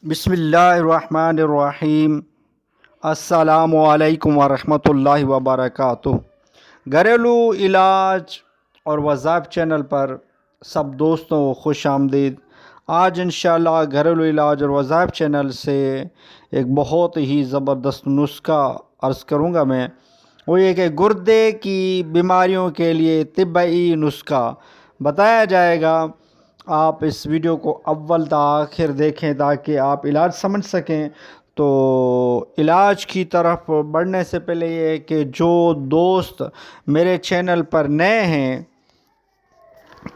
बिस्मिल्लाहिर्रहमानिर्रहीम। अस्सलामु अलैकुम वरहमतुल्लाहि वबरकातुह। घरेलू इलाज और वज़ाइफ चैनल पर सब दोस्तों को खुश आमदीद। आज इंशाअल्लाह घरेलू इलाज और वज़ाइफ चैनल से एक बहुत ही ज़बरदस्त नुस्खा अर्ज़ करूँगा मैं। वो ये कि गुर्दे की बीमारियों के लिए तिब्बई नुस्खा बताया जाएगा। आप इस वीडियो को अव्वल तक आखिर देखें ताकि आप इलाज समझ सकें। तो इलाज की तरफ बढ़ने से पहले ये है कि जो दोस्त मेरे चैनल पर नए हैं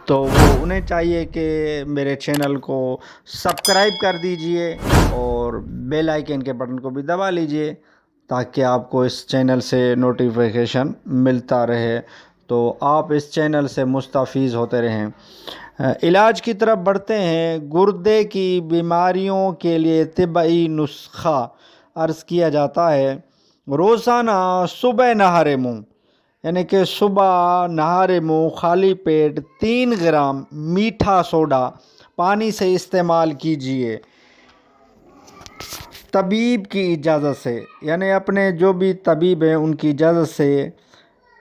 तो वो उन्हें चाहिए कि मेरे चैनल को सब्सक्राइब कर दीजिए और बेल आइकन के बटन को भी दबा लीजिए ताकि आपको इस चैनल से नोटिफिकेशन मिलता रहे, तो आप इस चैनल से मुस्तफ़ीज़ होते रहें। इलाज की तरफ बढ़ते हैं। गुर्दे की बीमारियों के लिए तिब्बई नुस्खा अर्ज़ किया जाता है। रोज़ाना सुबह नहारे मुँह यानी कि सुबह नहारे मुँह खाली पेट 3 ग्राम मीठा सोडा पानी से इस्तेमाल कीजिए तबीब की इजाज़त से, यानी अपने जो भी तबीब हैं उनकी इजाज़त से।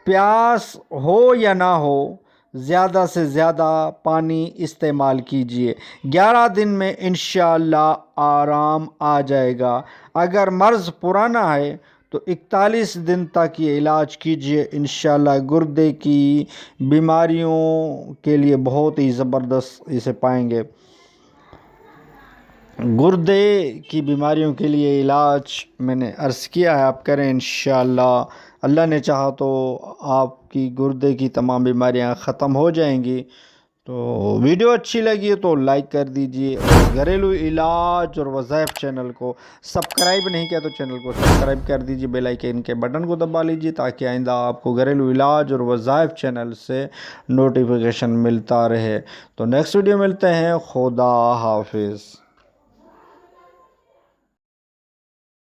प्यास हो या ना हो ज़्यादा से ज़्यादा पानी इस्तेमाल कीजिए। 11 दिन में इंशाअल्लाह आराम आ जाएगा। अगर मर्ज़ पुराना है तो 41 दिन तक ये इलाज कीजिए। इंशाअल्लाह गुर्दे की बीमारियों के लिए बहुत ही ज़बरदस्त इसे पाएंगे। गुर्दे की बीमारियों के लिए इलाज मैंने अर्ज़ किया है, आप करें इंशाअल्लाह। अल्लाह ने चाहा तो आपकी गुर्दे की तमाम बीमारियां ख़त्म हो जाएंगी। तो वीडियो अच्छी लगी है तो लाइक कर दीजिए और घरेलू इलाज और वज़ाइफ चैनल को सब्सक्राइब नहीं किया तो चैनल को सब्सक्राइब कर दीजिए, बेल आइकन के बटन को दबा लीजिए ताकि आइंदा आपको घरेलू इलाज और वज़ाइफ चैनल से नोटिफिकेशन मिलता रहे। तो नेक्स्ट वीडियो मिलते हैं। खुदा हाफिज़।